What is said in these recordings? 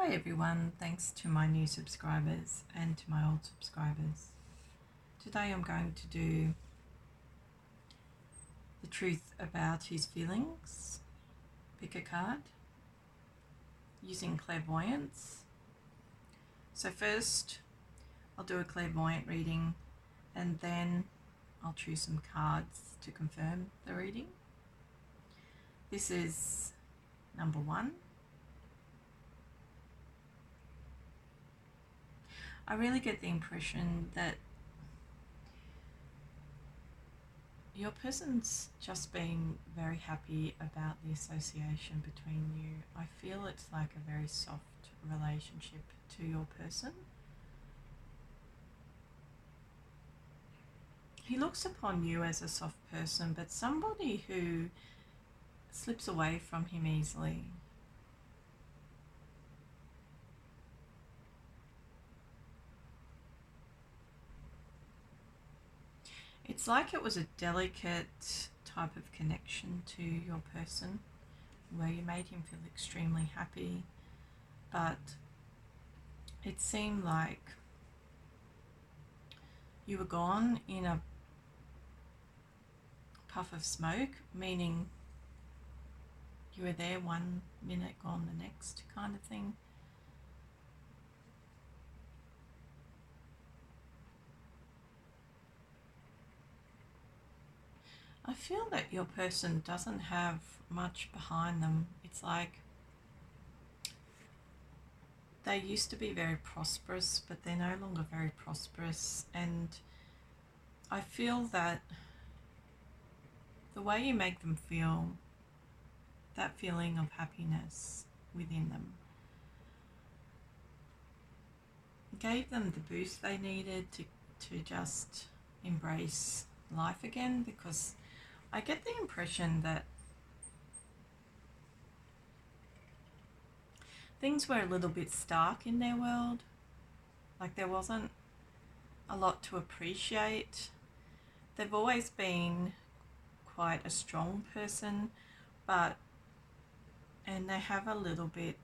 Hi everyone, thanks to my new subscribers and to my old subscribers. Today I'm going to do the truth about his feelings, pick a card, using clairvoyance. So first I'll do a clairvoyant reading and then I'll choose some cards to confirm the reading. This is number 1. I really get the impression that your person's just been very happy about the association between you. I feel it's like a very soft relationship to your person. He looks upon you as a soft person, but somebody who slips away from him easily. It's like it was a delicate type of connection to your person where you made him feel extremely happy, but it seemed like you were gone in a puff of smoke, meaning you were there 1 minute, gone the next kind of thing. I feel that your person doesn't have much behind them. It's like they used to be very prosperous, but they're no longer very prosperous. And I feel that the way you make them feel, that feeling of happiness within them, gave them the boost they needed to just embrace life again, because I get the impression that things were a little bit stark in their world. Like there wasn't a lot to appreciate. They've always been quite a strong person, and they have a little bit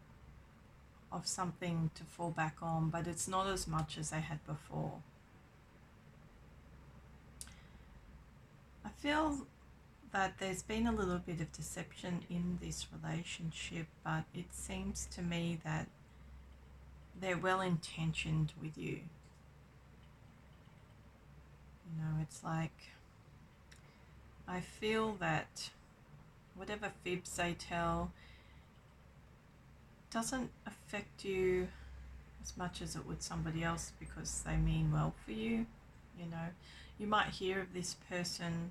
of something to fall back on, but it's not as much as they had before. I feel that there's been a little bit of deception in this relationship, but it seems to me that they're well intentioned with you. You know, it's like I feel that whatever fibs they tell doesn't affect you as much as it would somebody else, because they mean well for you. You know, you might hear of this person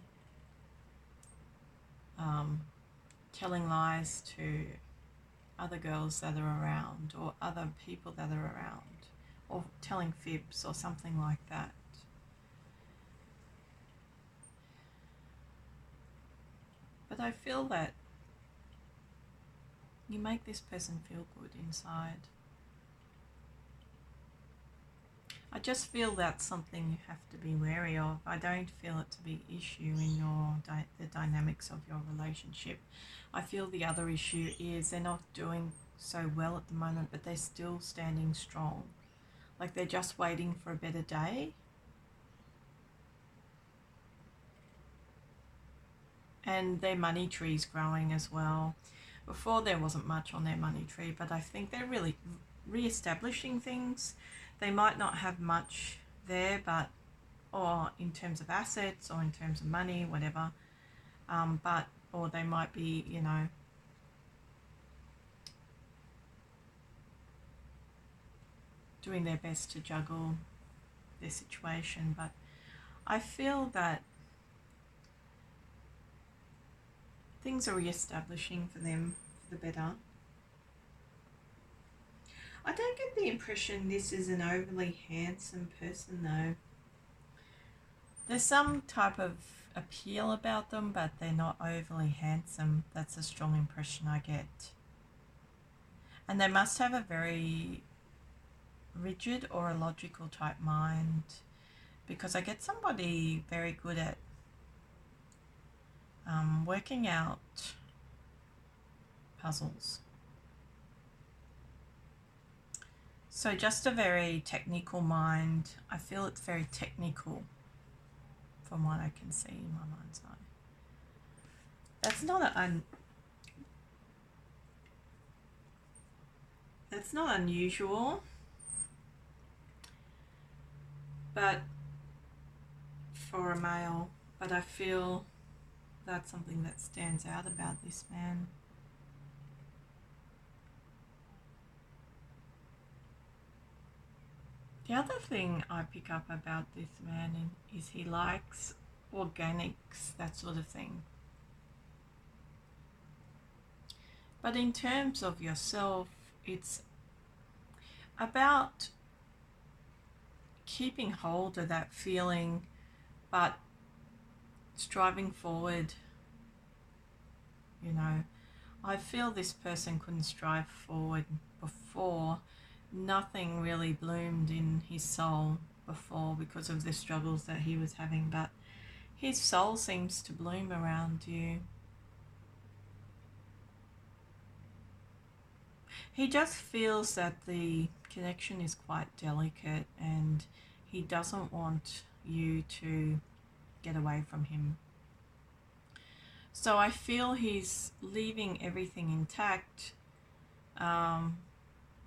telling lies to other girls that are around, or other people that are around, or telling fibs or something like that. But I feel that you make this person feel good inside. I just feel that's something you have to be wary of. I don't feel it to be an issue in the dynamics of your relationship. I feel the other issue is they're not doing so well at the moment, but they're still standing strong. Like they're just waiting for a better day. And their money tree's growing as well. Before there wasn't much on their money tree, but I think they're really re-establishing things. They might not have much there, but or in terms of assets or in terms of money, whatever. Or they might be, you know, doing their best to juggle their situation. But I feel that things are re-establishing for them for the better. I don't get the impression this is an overly handsome person though. There's some type of appeal about them, but they're not overly handsome. That's a strong impression I get. And they must have a very rigid or a logical type mind, because I get somebody very good at working out puzzles. So just a very technical mind. I feel it's very technical from what I can see in my mind's eye. That's not unusual, but for a male, but I feel that's something that stands out about this man. The other thing I pick up about this man is he likes organics, that sort of thing. But in terms of yourself, it's about keeping hold of that feeling, but striving forward. You know, I feel this person couldn't strive forward before. Nothing really bloomed in his soul before because of the struggles that he was having, but his soul seems to bloom around you. He just feels that the connection is quite delicate and he doesn't want you to get away from him. So I feel he's leaving everything intact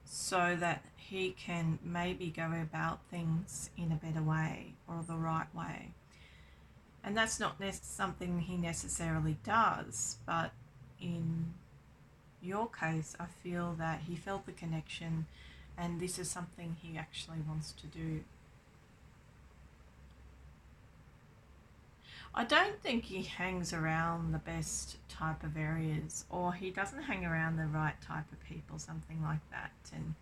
so that he can maybe go about things in a better way or the right way. And that's not something he necessarily does, but in your case, I feel that he felt the connection and this is something he actually wants to do. I don't think he hangs around the best type of areas, or he doesn't hang around the right type of people, something like that. And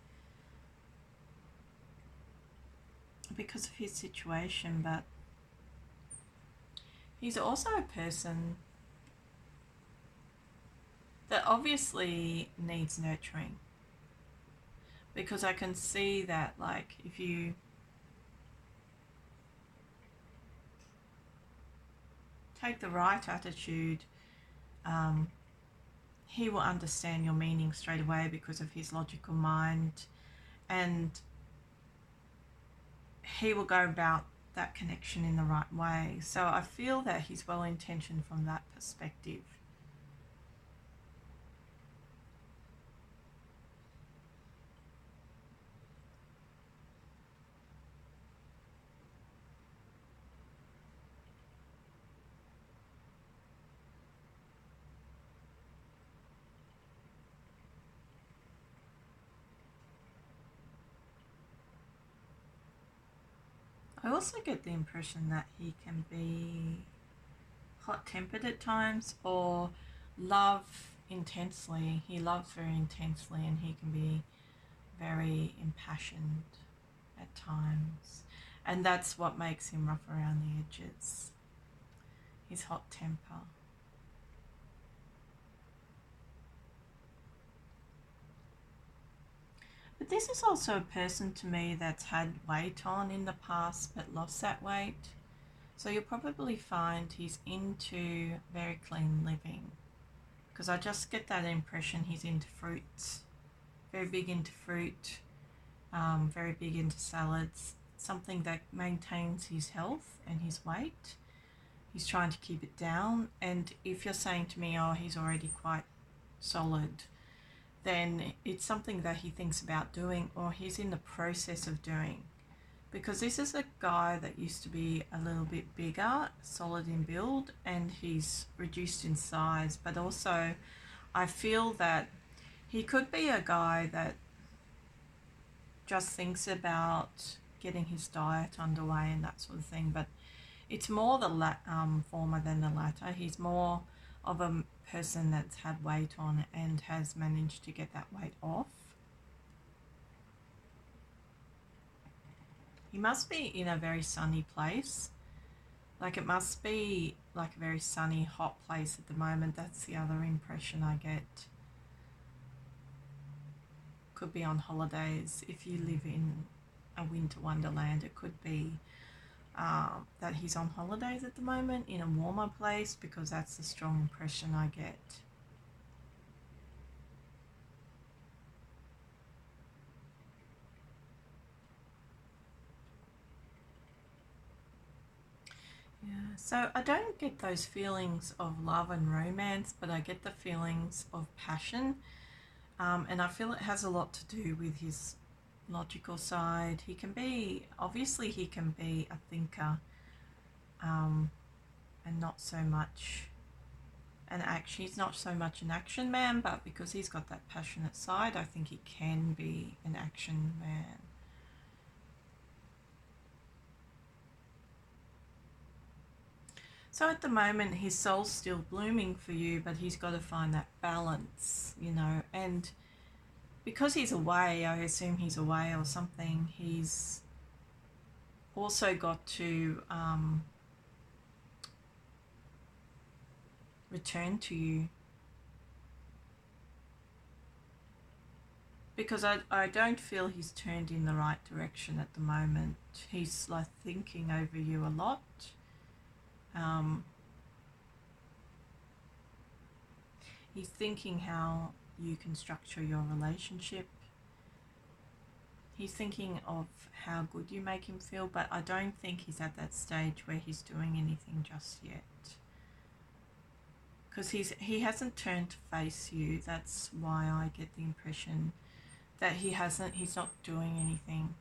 because of his situation, but he's also a person that obviously needs nurturing, because I can see that, like, if you take the right attitude, he will understand your meaning straight away because of his logical mind, and he will go about that connection in the right way. So I feel that he's well intentioned from that perspective. I also get the impression that he can be hot-tempered at times or love intensely. He loves very intensely and he can be very impassioned at times. And that's what makes him rough around the edges, his hot temper. But this is also a person to me that's had weight on in the past but lost that weight. So you'll probably find he's into very clean living, because I just get that impression he's into fruits, very big into fruit, very big into salads, something that maintains his health and his weight. He's trying to keep it down. And if you're saying to me, oh, he's already quite solid, then it's something that he thinks about doing or he's in the process of doing. Because this is a guy that used to be a little bit bigger, solid in build, and he's reduced in size. But also, I feel that he could be a guy that just thinks about getting his diet underway and that sort of thing. But it's more the former than the latter. He's more of a person that's had weight on and has managed to get that weight off. He must be in a very sunny place. Like, it must be like a very sunny, hot place at the moment. That's the other impression I get. Could be on holidays. If you live in a winter wonderland, it could be that he's on holidays at the moment in a warmer place, because that's the strong impression I get. Yeah, so I don't get those feelings of love and romance, but I get the feelings of passion. And I feel it has a lot to do with his logical side. He can be, obviously, he can be a thinker, and not so much an action. He's not so much an action man, but because he's got that passionate side, I think he can be an action man. So at the moment, his soul's still blooming for you, but he's got to find that balance, you know. And because he's away, I assume he's away or something, he's also got to return to you. Because I don't feel he's turned in the right direction at the moment. He's like thinking over you a lot. Um, he's thinking how you can structure your relationship. He's thinking of how good you make him feel, but I don't think he's at that stage where he's doing anything just yet. Because he hasn't turned to face you. That's why I get the impression that he's not doing anything.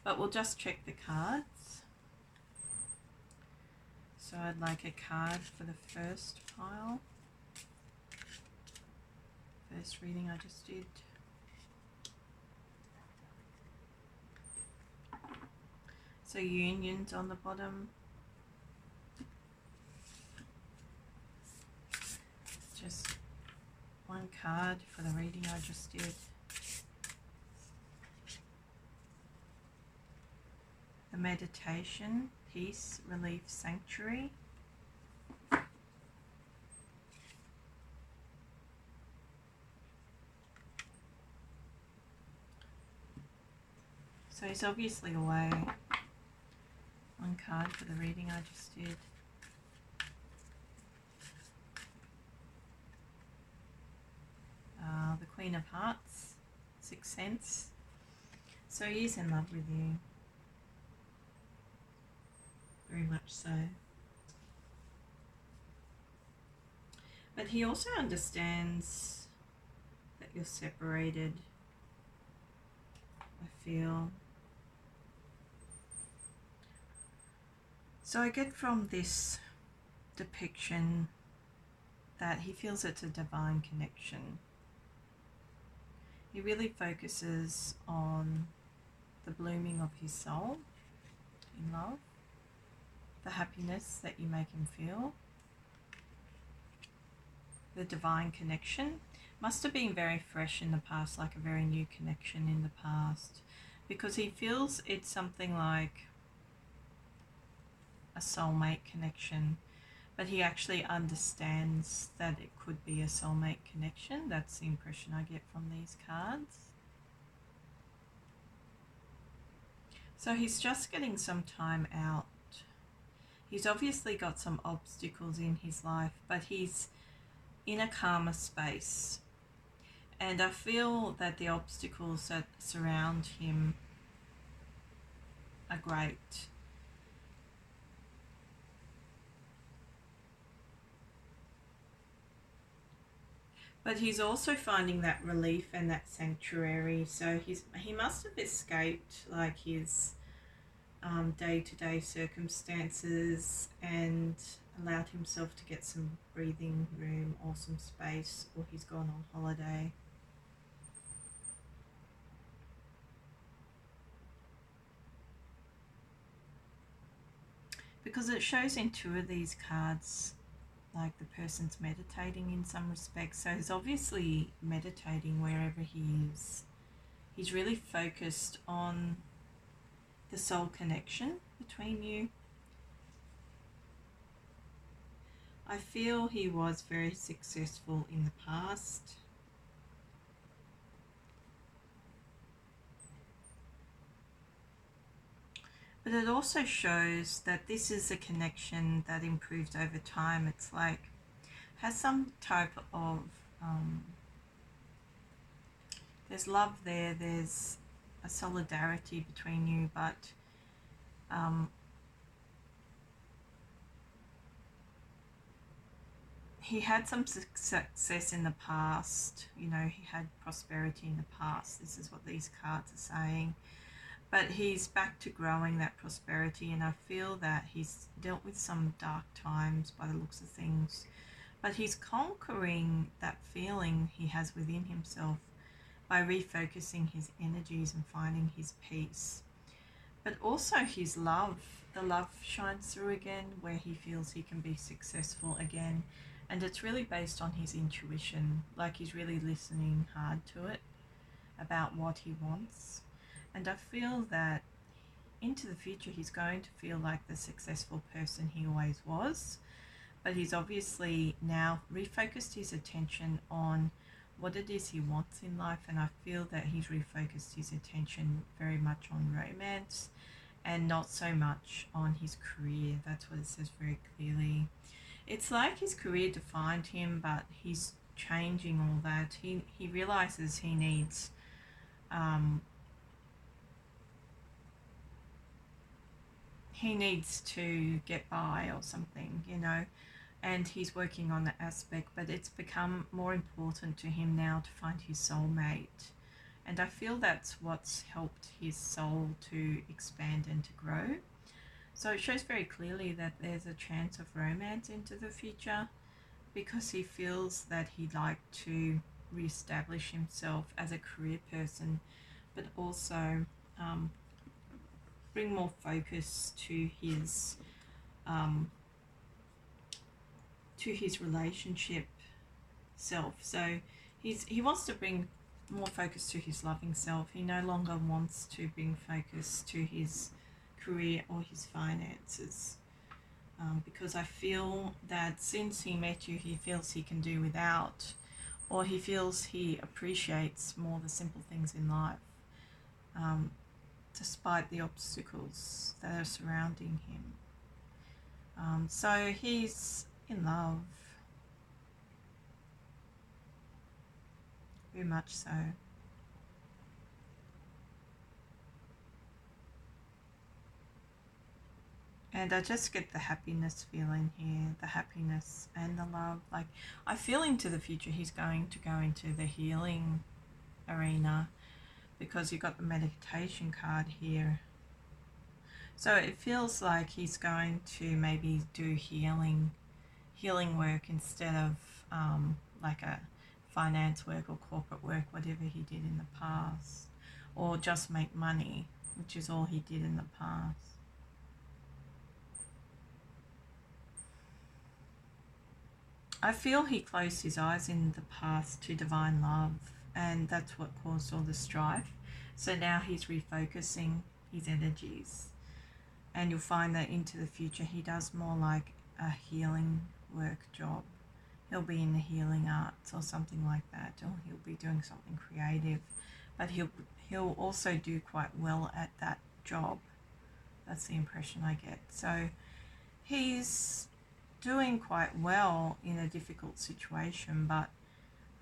But we'll just check the cards. So I'd like a card for the first pile. First reading I just did. So unions on the bottom. Just one card for the reading I just did. The meditation, peace, relief, sanctuary. So he's obviously away. One card for the reading I just did. The Queen of Hearts, Sixth Sense. So he is in love with you. Very much so. But he also understands that you're separated, I feel. So I get from this depiction that he feels it's a divine connection. He really focuses on the blooming of his soul in love, the happiness that you make him feel, the divine connection. Must have been very fresh in the past, like a very new connection in the past, because he feels it's something like a soulmate connection, but he actually understands that it could be a soulmate connection. That's the impression I get from these cards. So he's just getting some time out. He's obviously got some obstacles in his life, but he's in a calmer space. And I feel that the obstacles that surround him are great. But he's also finding that relief and that sanctuary. So he must have escaped like his day-to-day circumstances and allowed himself to get some breathing room or some space, or he's gone on holiday. Because it shows in two of these cards like the person's meditating in some respects. So he's obviously meditating wherever he is. He's really focused on the soul connection between you. I feel he was very successful in the past. But it also shows that this is a connection that improves over time. It's like, has some type of, there's love there, there's a solidarity between you, but he had some success in the past. You know, he had prosperity in the past. This is what these cards are saying. But he's back to growing that prosperity, and I feel that he's dealt with some dark times by the looks of things. But he's conquering that feeling he has within himself by refocusing his energies and finding his peace. But also his love. The love shines through again, where he feels he can be successful again. And it's really based on his intuition, like he's really listening hard to it about what he wants. And I feel that into the future he's going to feel like the successful person he always was, but he's obviously now refocused his attention on what it is he wants in life. And I feel that he's refocused his attention very much on romance and not so much on his career. That's what it says very clearly. It's like his career defined him, but he's changing all that. He realizes he needs to get by or something, you know, and he's working on that aspect, but it's become more important to him now to find his soulmate. And I feel that's what's helped his soul to expand and to grow. So it shows very clearly that there's a chance of romance into the future, because he feels that he'd like to reestablish himself as a career person, but also bring more focus um, to his relationship self. So he wants to bring more focus to his loving self. He no longer wants to bring focus to his career or his finances. Because I feel that since he met you, he feels he can do without, or he feels he appreciates more the simple things in life, despite the obstacles that are surrounding him. So he's in love, very much so. And I just get the happiness feeling here, the happiness and the love. Like, I feel into the future he's going to go into the healing arena, because you've got the meditation card here. So it feels like he's going to maybe do healing work instead of like a finance work or corporate work, whatever he did in the past, or just make money, which is all he did in the past. I feel he closed his eyes in the past to divine love, and that's what caused all the strife. So now he's refocusing his energies, and you'll find that into the future he does more like a healing work job. He'll be in the healing arts or something like that, or he'll be doing something creative, but he'll also do quite well at that job. That's the impression I get. So he's doing quite well in a difficult situation, but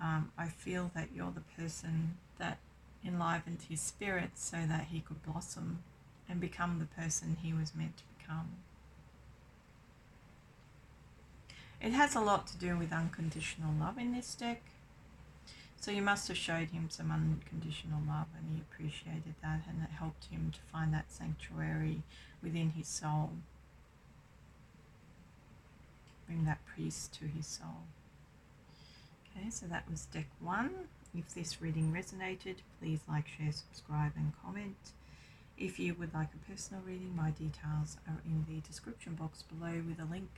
I feel that you're the person that enlivened his spirit so that he could blossom and become the person he was meant to become. It has a lot to do with unconditional love in this deck. So you must have showed him some unconditional love, and he appreciated that, and it helped him to find that sanctuary within his soul. Bring that peace to his soul. Okay, so that was deck 1. If this reading resonated, please like, share, subscribe and comment. If you would like a personal reading, my details are in the description box below, with a link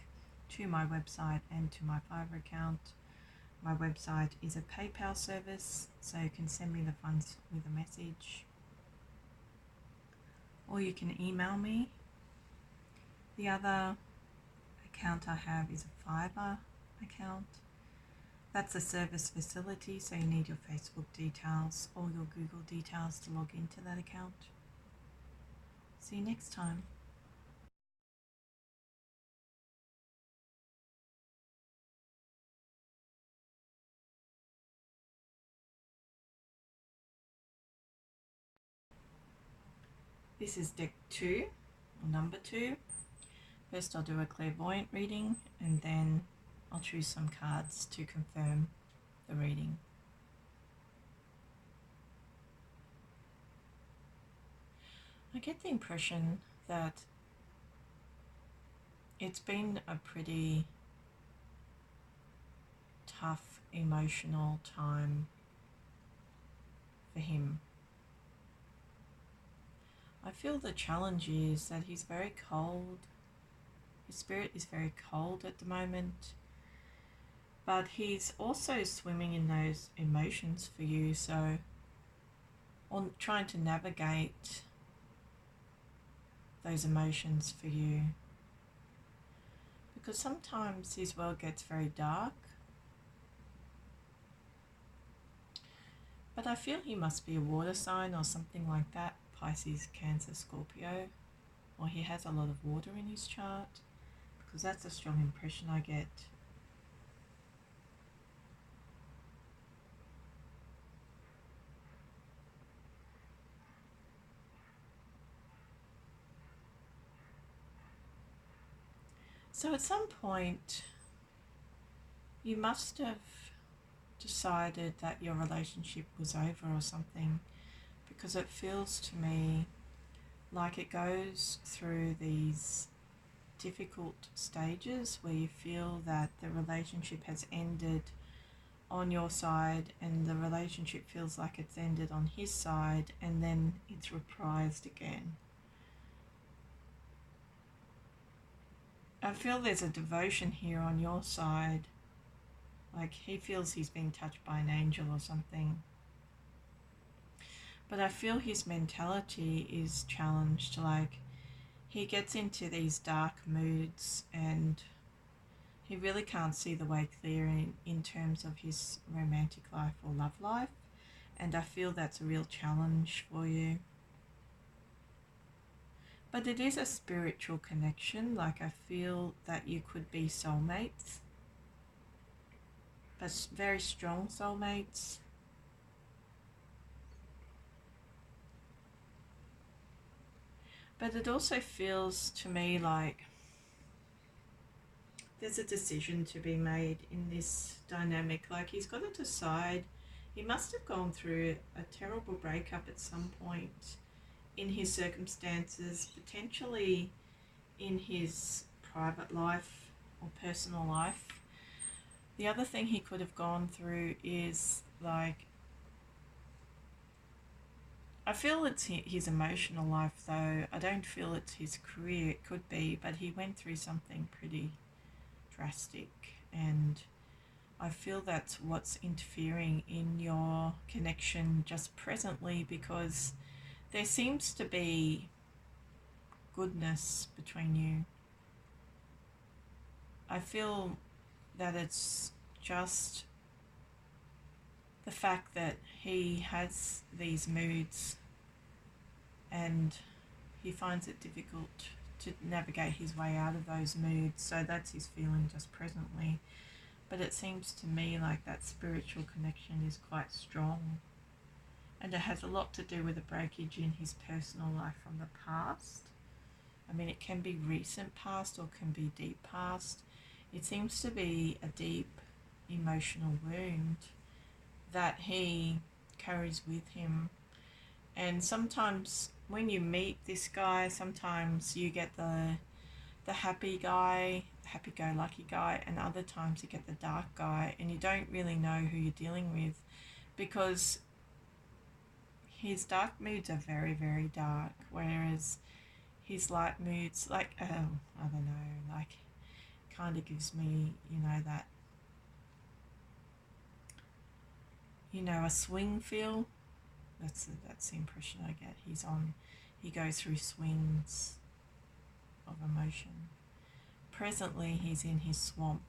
to my website and to my Fiverr account. My website is a PayPal service, so you can send me the funds with a message, or you can email me. The other account I have is a Fiverr account. That's a service facility, so you need your Facebook details or your Google details to log into that account. See you next time. This is deck 2, or number 2. First I'll do a clairvoyant reading, and then I'll choose some cards to confirm the reading. I get the impression that it's been a pretty tough emotional time for him. I feel the challenge is that he's very cold. His spirit is very cold at the moment, but he's also swimming in those emotions for you, so on trying to navigate those emotions for you, because sometimes his world gets very dark, but I feel he must be a water sign or something like that, Pisces, Cancer, Scorpio, or he has a lot of water in his chart, because that's a strong impression I get. So at some point, you must have decided that your relationship was over or something, because it feels to me like it goes through these difficult stages where you feel that the relationship has ended on your side and the relationship feels like it's ended on his side, and then it's reprised again. I feel there's a devotion here on your side, like he feels he's being touched by an angel or something. But I feel his mentality is challenged, like he gets into these dark moods and he really can't see the way clear in terms of his romantic life or love life. And I feel that's a real challenge for you. But it is a spiritual connection, like I feel that you could be soulmates, but very strong soulmates. But it also feels to me like there's a decision to be made in this dynamic. Like he's got to decide. He must have gone through a terrible breakup at some point in his circumstances, potentially in his private life or personal life. The other thing he could have gone through is like, I feel it's his emotional life though. I don't feel it's his career. It could be, but he went through something pretty drastic, and I feel that's what's interfering in your connection just presently, because there seems to be goodness between you. I feel that it's just the fact that he has these moods and he finds it difficult to navigate his way out of those moods, so that's his feeling just presently. But it seems to me like that spiritual connection is quite strong, and it has a lot to do with a breakage in his personal life from the past. I mean, it can be recent past or can be deep past. It seems to be a deep emotional wound that he carries with him. And sometimes when you meet this guy, sometimes you get the happy guy, happy-go-lucky guy, and other times you get the dark guy, and you don't really know who you're dealing with, because his dark moods are very, very dark, whereas his light moods, like, I don't know, like, kind of gives me, that, a swing feel. That's the impression I get. He goes through swings of emotion. Presently, he's in his swamp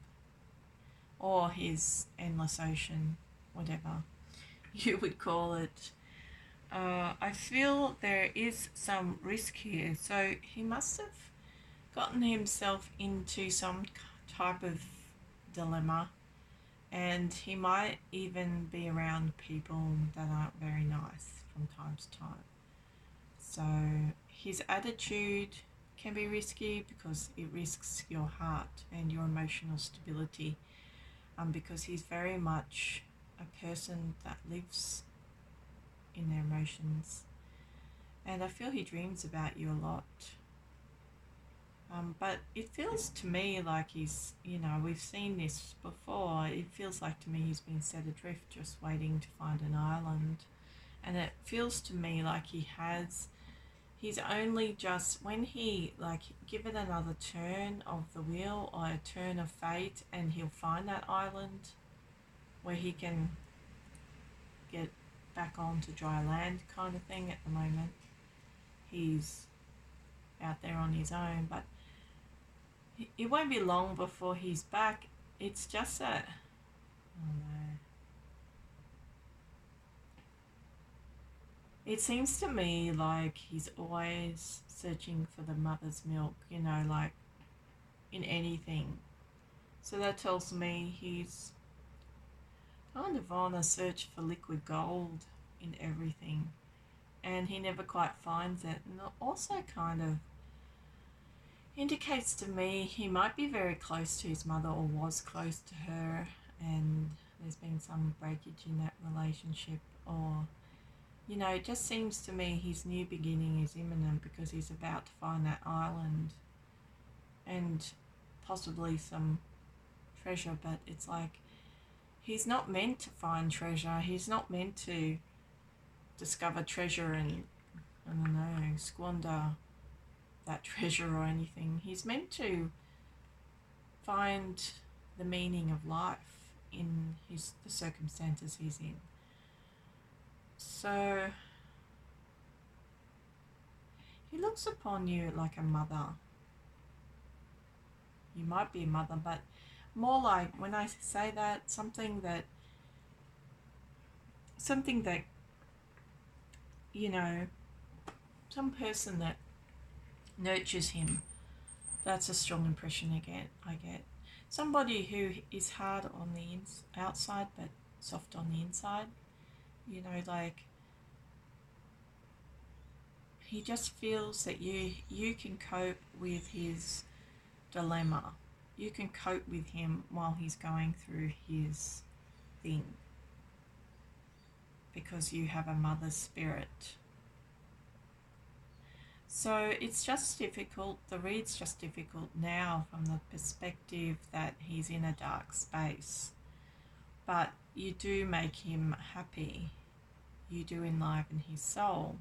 or his endless ocean, whatever you would call it. I feel there is some risk here. So he must have gotten himself into some type of dilemma, and he might even be around people that aren't very nice from time to time. So his attitude can be risky because it risks your heart and your emotional stability. because he's very much a person that lives in their emotions. And I feel he dreams about you a lot. But it feels to me like he's, we've seen this before. It feels like to me he's been set adrift, just waiting to find an island. And it feels to me like he's only just, when he, like, give it another turn of the wheel or a turn of fate, and he'll find that island where he can get back onto dry land kind of thing. At the moment, he's out there on his own, but it won't be long before he's back. It's just that, oh no. It seems to me like he's always searching for the mother's milk, like in anything. So that tells me he's kind of on a search for liquid gold in everything. And he never quite finds it. And it also kind of indicates to me he might be very close to his mother, or was close to her, and there's been some breakage in that relationship, or it just seems to me his new beginning is imminent, because he's about to find that island and possibly some treasure. But it's like he's not meant to find treasure. He's not meant to discover treasure and, I don't know, squander that treasure or anything. He's meant to find the meaning of life in the circumstances he's in. So he looks upon you like a mother. You might be a mother, but more like, when I say that, something that some person that nurtures him. That's a strong impression I get. Somebody who is hard on the outside but soft on the inside. Like, he just feels that you can cope with his dilemma. You can cope with him while he's going through his thing, because you have a mother's spirit. So it's just difficult. The read's just difficult now from the perspective that he's in a dark space. But you do make him happy. You do enliven his soul.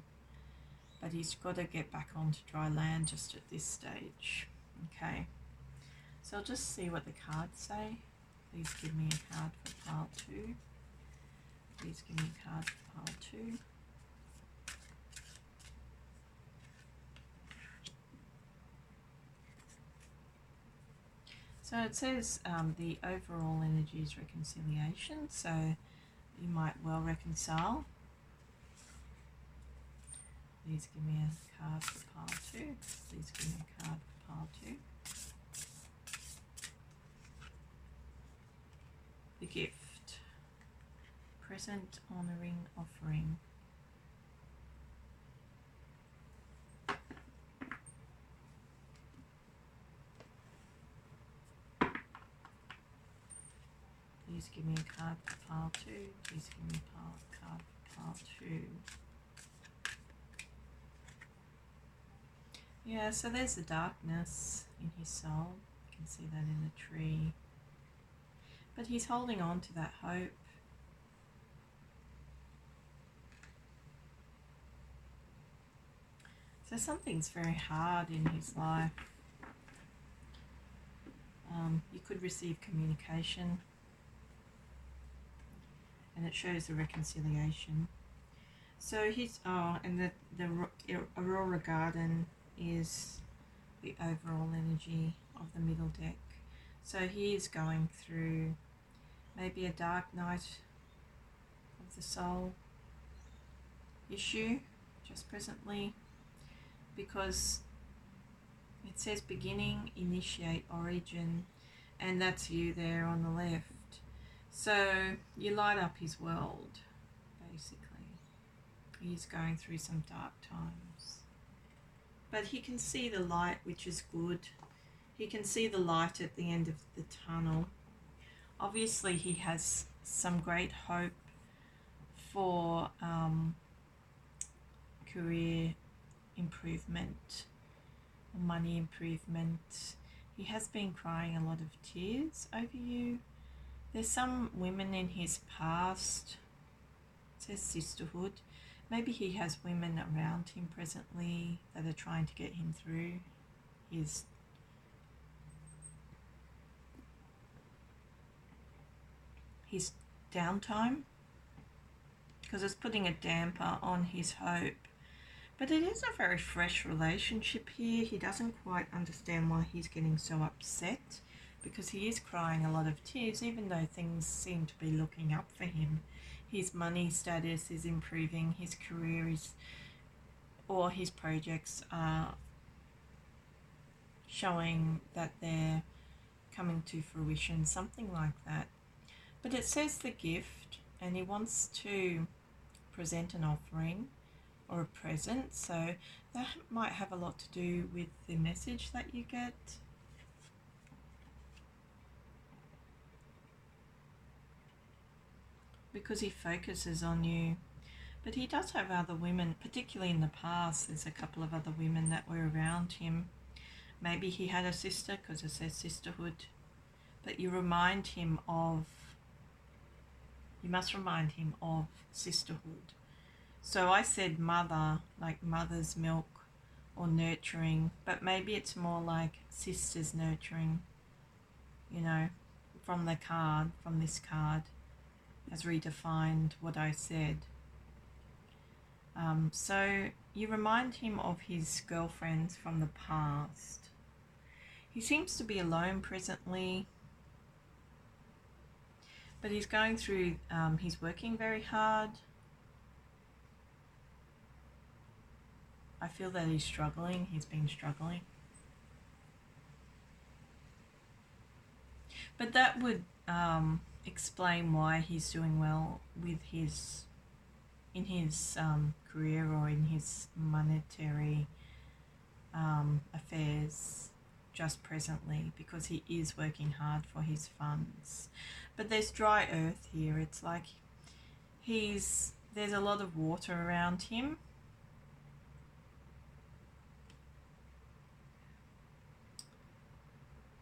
But he's got to get back onto dry land just at this stage. Okay. So I'll just see what the cards say. Please give me a card for pile 2. Please give me a card for pile 2. So it says the overall energy is reconciliation, so you might well reconcile. Please give me a card for pile 2. Please give me a card for pile 2. The gift. Present, honouring, offering. Please give me a card for pile 2. Please give me a card for pile 2. Yeah, so there's the darkness in his soul. You can see that in the tree. But he's holding on to that hope. So something's very hard in his life. You could receive communication, and it shows the reconciliation. So and the Aurora Garden is the overall energy of the middle deck. So he is going through maybe a dark night of the soul issue just presently, because it says beginning, initiate, origin, and that's you there on the left. So you light up his world, basically. He's going through some dark times. But he can see the light, which is good. He can see the light at the end of the tunnel. Obviously, he has some great hope for career improvement, money improvement. He has been crying a lot of tears over you. There's some women in his past, it says sisterhood. Maybe he has women around him presently that are trying to get him through his downtime, because it's putting a damper on his hope. But it is a very fresh relationship here. He doesn't quite understand why he's getting so upset, because he is crying a lot of tears, even though things seem to be looking up for him. His money status is improving, his career is, or his projects are showing that they're coming to fruition, something like that. But it says the gift, and he wants to present an offering or a present, so that might have a lot to do with the message that you get. Because he focuses on you. But he does have other women, particularly in the past. There's a couple of other women that were around him. Maybe he had a sister, because it says sisterhood. But you must remind him of sisterhood. So I said mother, like mother's milk or nurturing, but maybe it's more like sister's nurturing, from this card has redefined what I said. So you remind him of his girlfriends from the past. He seems to be alone presently, but he's going through, he's working very hard. I feel that he's struggling. He's been struggling. But that would explain why he's doing well in his career or in his monetary affairs just presently, because he is working hard for his funds. But there's dry earth here. It's like there's a lot of water around him.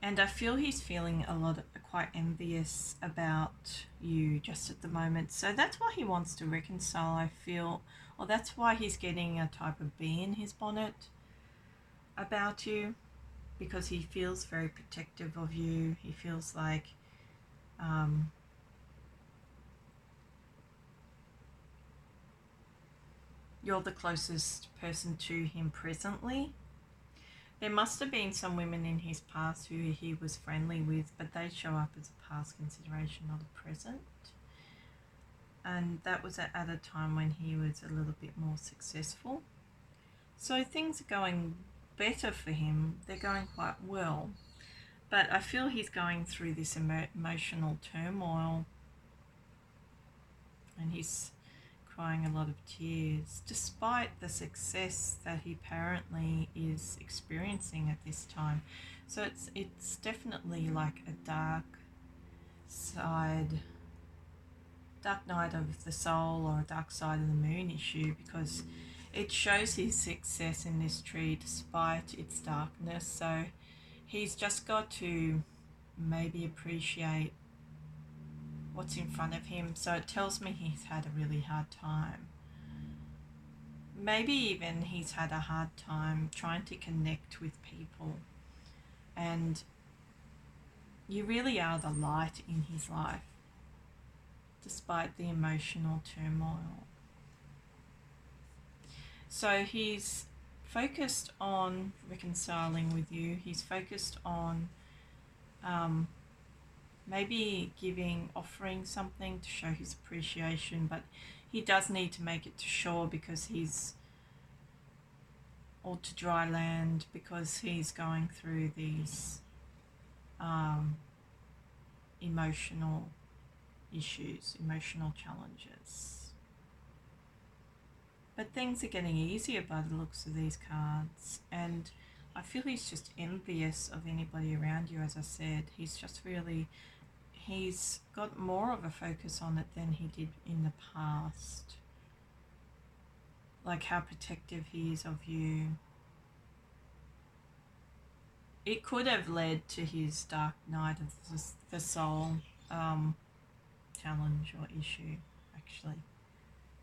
And I feel he's feeling quite envious about you just at the moment. So that's why he wants to reconcile, I feel. Or that's why he's getting a type of bee in his bonnet about you, because he feels very protective of you. He feels like you're the closest person to him presently. There must have been some women in his past who he was friendly with, but they show up as a past consideration, not a present. And that was at a time when he was a little bit more successful. So things are going better for him. They're going quite well. But I feel he's going through this emotional turmoil, and he's crying a lot of tears, despite the success that he apparently is experiencing at this time. So it's definitely like a dark night of the soul, or a dark side of the moon issue, because it shows his success in this tree despite its darkness. So he's just got to maybe appreciate what's in front of him. So it tells me he's had a really hard time. Maybe even he's had a hard time trying to connect with people. And you really are the light in his life, despite the emotional turmoil. So he's focused on reconciling with you. He's focused on maybe offering something to show his appreciation, but he does need to make it to shore or to dry land, because he's going through these emotional issues, emotional challenges. But things are getting easier by the looks of these cards, and I feel he's just envious of anybody around you. As I said, he's got more of a focus on it than he did in the past. Like how protective he is of you. It could have led to his dark night of the soul challenge or issue, actually.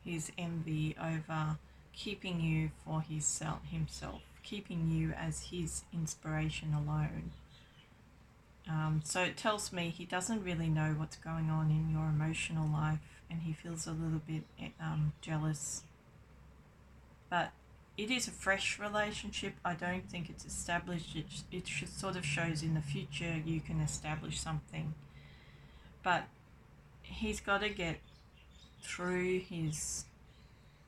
His envy over keeping you for himself, keeping you as his inspiration alone. So it tells me he doesn't really know what's going on in your emotional life, and he feels a little bit jealous. But it is a fresh relationship. I don't think it's established. It sort of shows in the future you can establish something. But he's got to get through his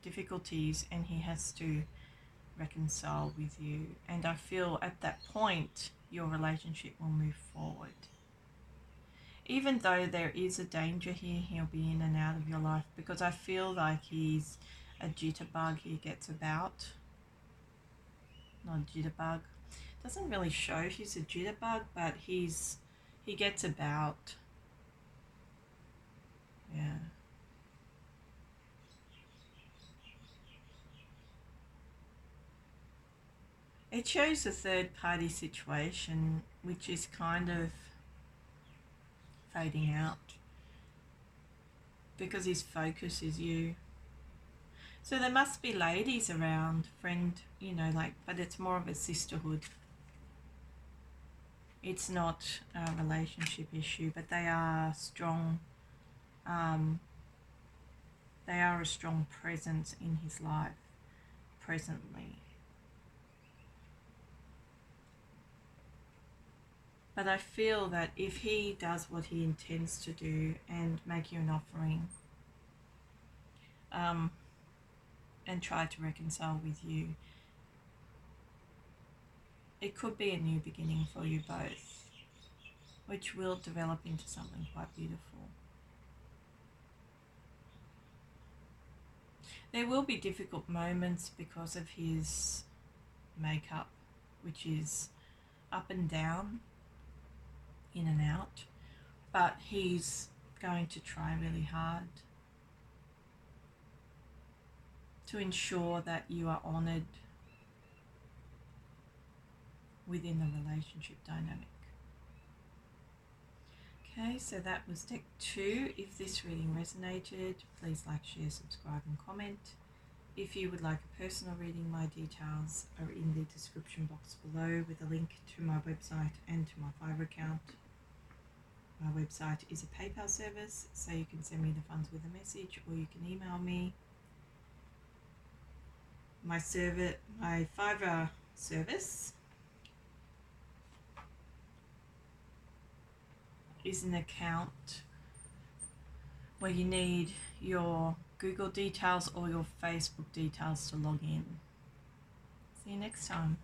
difficulties, and he has to reconcile with you. And I feel at that point your relationship will move forward. Even though there is a danger here, he'll be in and out of your life, because I feel like he's a jitterbug he gets about. Not jitterbug. Doesn't really show he's a jitterbug, but he gets about. Yeah. It shows a third party situation, which is kind of fading out because his focus is you. So there must be ladies around, friend, but it's more of a sisterhood. It's not a relationship issue, but they are strong. They are a strong presence in his life presently. But I feel that if he does what he intends to do and make you an offering, and try to reconcile with you, it could be a new beginning for you both, which will develop into something quite beautiful. There will be difficult moments because of his makeup, which is up and down, in and out, but he's going to try really hard to ensure that you are honoured within the relationship dynamic. Okay, so that was deck 2. If this reading resonated, please like, share, subscribe and comment. If you would like a personal reading, my details are in the description box below with a link to my website and to my Fiverr account. My website is a PayPal service, so you can send me the funds with a message, or you can email me. My Fiverr service is an account where you need your Google details or your Facebook details to log in. See you next time.